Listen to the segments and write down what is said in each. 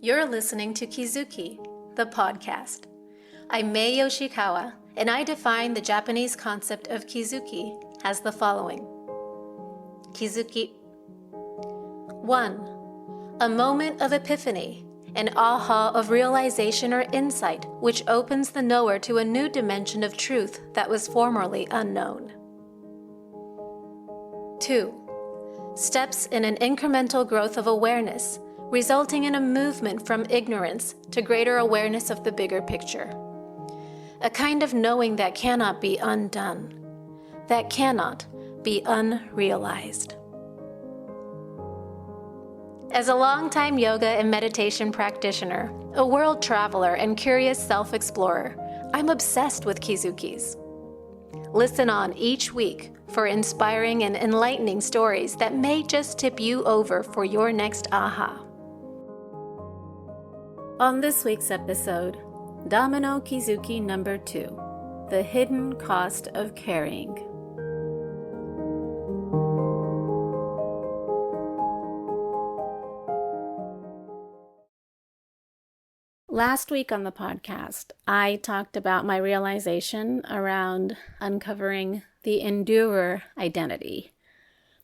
You're listening to Kizuki, the podcast. I'm Mae Yoshikawa, and I define the Japanese concept of Kizuki as the following. Kizuki 1. A moment of epiphany, an aha of realization or insight which opens the knower to a new dimension of truth that was formerly unknown. 2. Steps in an incremental growth of awareness, resulting in a movement from ignorance to greater awareness of the bigger picture. A kind of knowing that cannot be undone, that cannot be unrealized. As a longtime yoga and meditation practitioner, a world traveler, and curious self-explorer, I'm obsessed with Kizukis. Listen on each week for inspiring and enlightening stories that may just tip you over for your next aha. On this week's episode, Domino Kizuki number 2, The Hidden Cost of Carrying. Last week on the podcast, I talked about my realization around uncovering the endurer identity,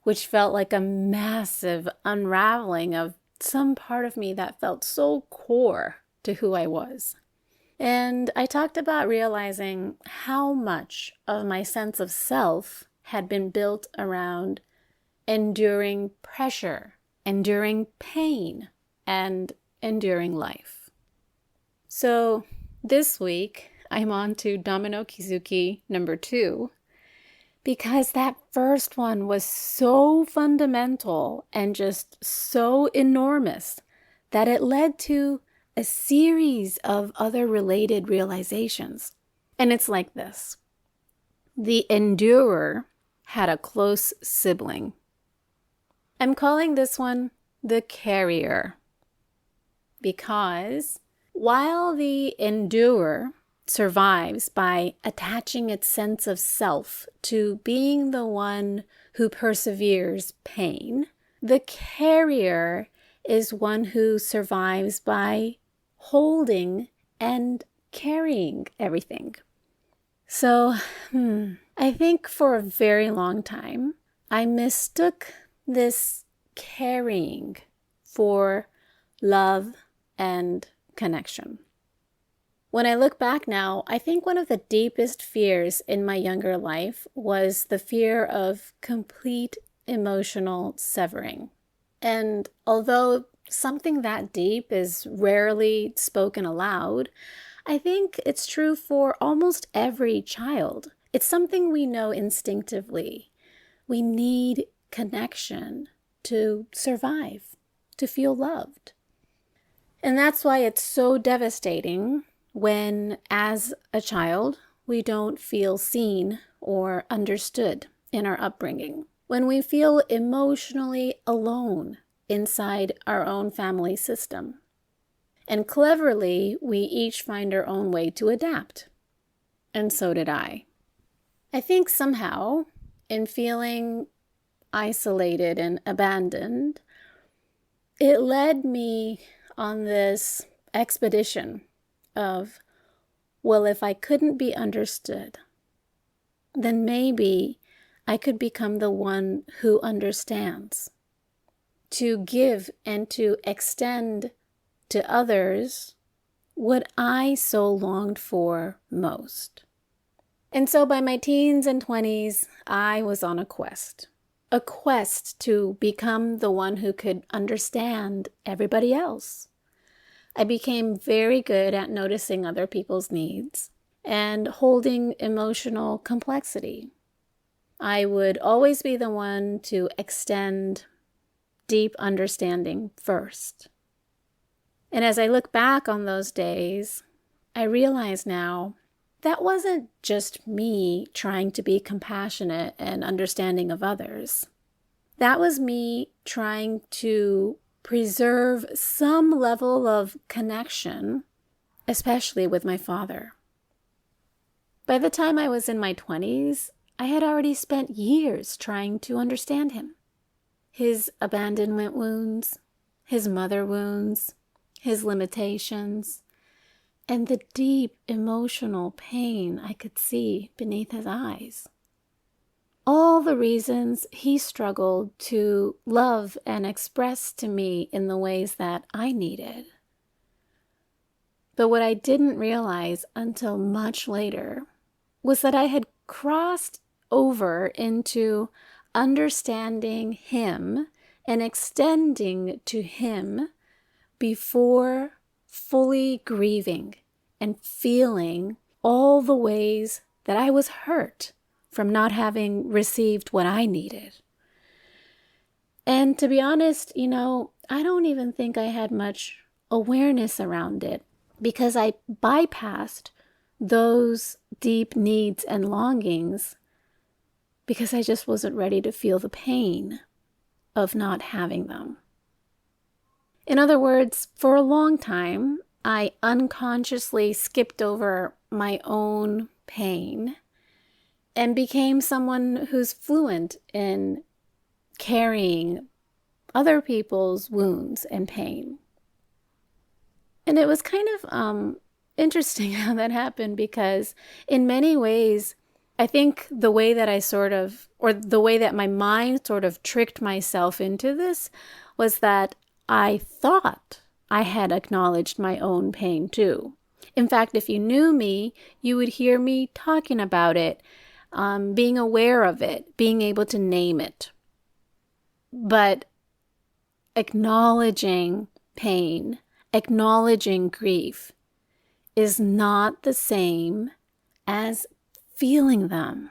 which felt like a massive unraveling of some part of me that felt so core to who I was. And I talked about realizing how much of my sense of self had been built around enduring pressure, enduring pain, and enduring life. So this week, I'm on to Domino Kizuki number 2, because that first one was so fundamental and just so enormous that it led to a series of other related realizations. And it's like this. The endurer had a close sibling. I'm calling this one the carrier, because while the endurer survives by attaching its sense of self to being the one who perseveres pain, the carrier is one who survives by holding and carrying everything. So, I think for a very long time, I mistook this carrying for love and connection. When I look back now, I think one of the deepest fears in my younger life was the fear of complete emotional severing. And although something that deep is rarely spoken aloud, I think it's true for almost every child. It's something we know instinctively. We need connection to survive, to feel loved. And that's why it's so devastating when, as a child, we don't feel seen or understood in our upbringing. When we feel emotionally alone inside our own family system. And cleverly, we each find our own way to adapt. And so did I. I think somehow, in feeling isolated and abandoned, it led me on this expedition of, well, if I couldn't be understood, then maybe I could become the one who understands, to give and to extend to others what I so longed for most. And so by my teens and 20s, I was on a quest to become the one who could understand everybody else. I became very good at noticing other people's needs and holding emotional complexity. I would always be the one to extend deep understanding first. And as I look back on those days, I realize now that wasn't just me trying to be compassionate and understanding of others. That was me trying to preserve some level of connection, especially with my father. By the time I was in my 20s, I had already spent years trying to understand him. His abandonment wounds, his mother wounds, his limitations, and the deep emotional pain I could see beneath his eyes. All the reasons he struggled to love and express to me in the ways that I needed. But what I didn't realize until much later was that I had crossed over into understanding him and extending to him before fully grieving and feeling all the ways that I was hurt from not having received what I needed. And to be honest, I don't even think I had much awareness around it because I bypassed those deep needs and longings because I just wasn't ready to feel the pain of not having them. In other words, for a long time, I unconsciously skipped over my own pain and became someone who's fluent in carrying other people's wounds and pain. And it was kind of interesting how that happened because in many ways, I think the way that the way that my mind sort of tricked myself into this was that I thought I had acknowledged my own pain too. In fact, if you knew me, you would hear me talking about it, being aware of it, being able to name it. But acknowledging pain, acknowledging grief is not the same as feeling them.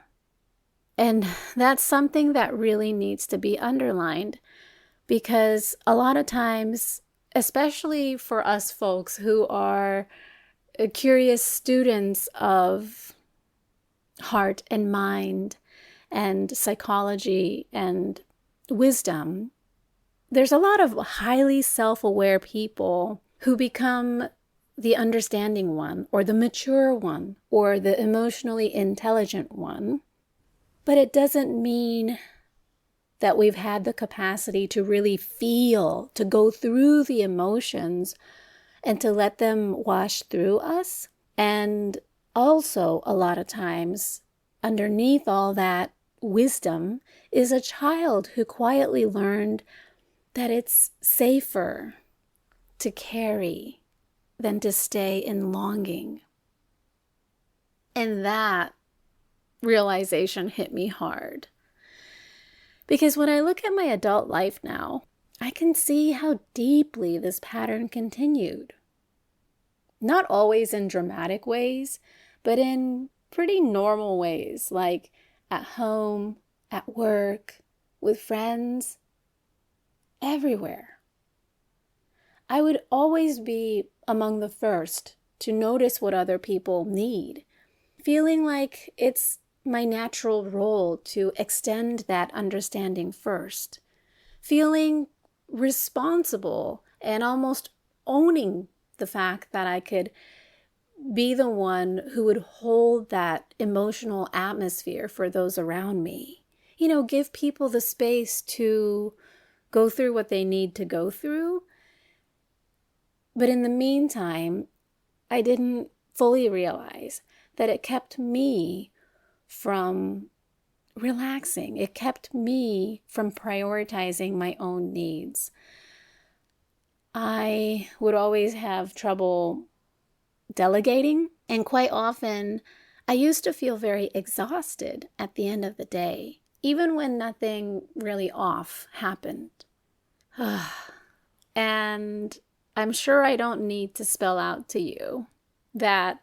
And that's something that really needs to be underlined because a lot of times, especially for us folks who are curious students of heart and mind and psychology and wisdom, there's a lot of highly self-aware people who become the understanding one or the mature one or the emotionally intelligent one. But it doesn't mean that we've had the capacity to really feel, to go through the emotions and to let them wash through us. And also, a lot of times, underneath all that wisdom is a child who quietly learned that it's safer to carry than to stay in longing. And that realization hit me hard. Because when I look at my adult life now, I can see how deeply this pattern continued. Not always in dramatic ways, but in pretty normal ways, like at home, at work, with friends, everywhere. I would always be among the first to notice what other people need, feeling like it's my natural role to extend that understanding first, feeling responsible and almost owning the fact that I could be the one who would hold that emotional atmosphere for those around me. Give people the space to go through what they need to go through. But in the meantime, I didn't fully realize that it kept me from relaxing. It kept me from prioritizing my own needs. I would always have trouble delegating, and quite often I used to feel very exhausted at the end of the day, even when nothing really off happened. And I'm sure I don't need to spell out to you that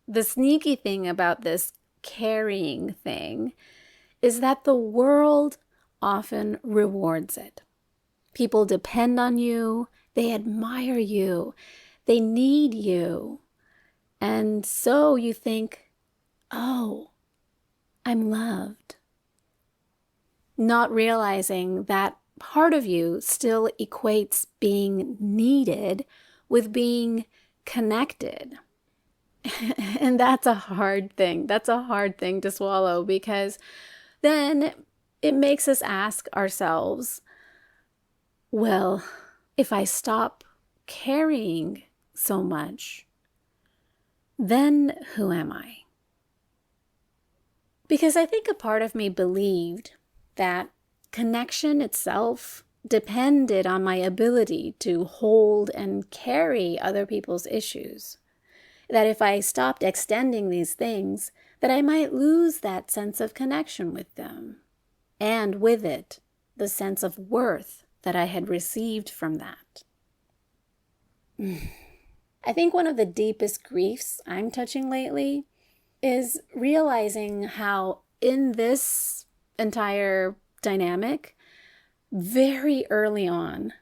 the sneaky thing about this carrying thing is that the world often rewards it. People depend on you, they admire you, they need you. And so you think, oh, I'm loved. Not realizing that part of you still equates being needed with being connected. And that's a hard thing. That's a hard thing to swallow because then it makes us ask ourselves, well, if I stop carrying so much, then who am I? Because I think a part of me believed that connection itself depended on my ability to hold and carry other people's issues. That if I stopped extending these things, that I might lose that sense of connection with them. And with it, the sense of worth that I had received from that. I think one of the deepest griefs I'm touching lately is realizing how in this entire dynamic, very early on,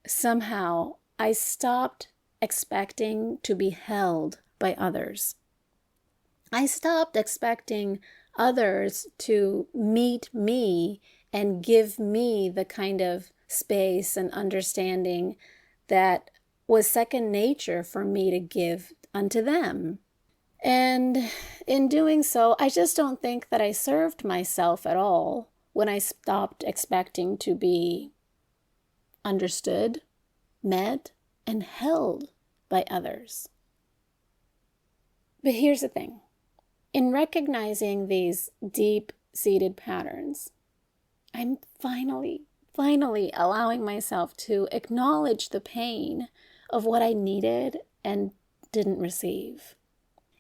somehow I stopped expecting to be held by others. I stopped expecting others to meet me and give me the kind of space and understanding that was second nature for me to give unto them. And in doing so, I just don't think that I served myself at all when I stopped expecting to be understood, met, and held by others. But here's the thing. In recognizing these deep-seated patterns, I'm finally allowing myself to acknowledge the pain of what I needed and didn't receive.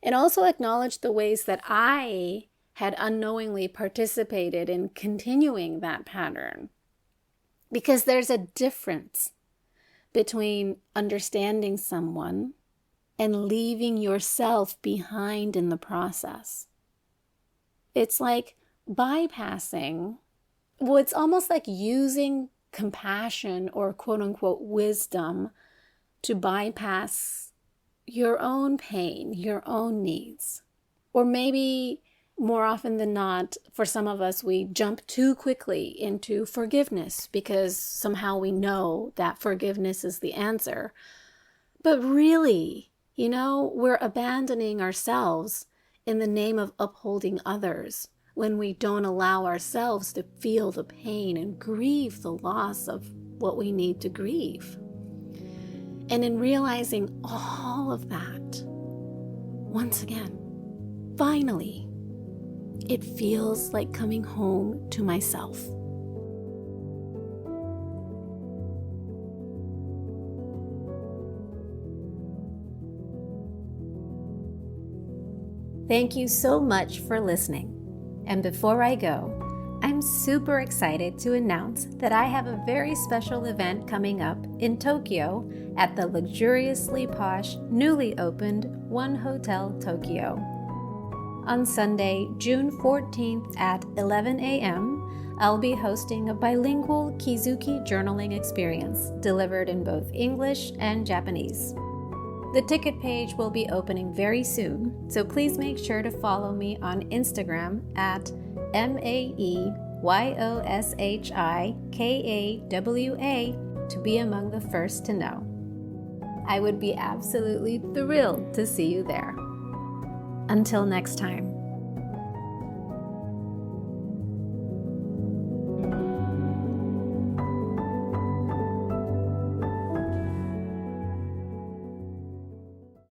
And also acknowledge the ways that I had unknowingly participated in continuing that pattern. Because there's a difference between understanding someone and leaving yourself behind in the process. It's like bypassing, well, it's almost like using compassion or quote-unquote wisdom to bypass your own pain, your own needs. Or maybe more often than not, for some of us, we jump too quickly into forgiveness because somehow we know that forgiveness is the answer. But really, we're abandoning ourselves in the name of upholding others when we don't allow ourselves to feel the pain and grieve the loss of what we need to grieve. And in realizing all of that, once again, finally, it feels like coming home to myself. Thank you so much for listening. And before I go, I'm super excited to announce that I have a very special event coming up in Tokyo at the luxuriously posh, newly opened One Hotel Tokyo. On Sunday, June 14th at 11 a.m., I'll be hosting a bilingual Kizuki journaling experience delivered in both English and Japanese. The ticket page will be opening very soon, so please make sure to follow me on Instagram at MaeYoshikawa to be among the first to know. I would be absolutely thrilled to see you there. Until next time.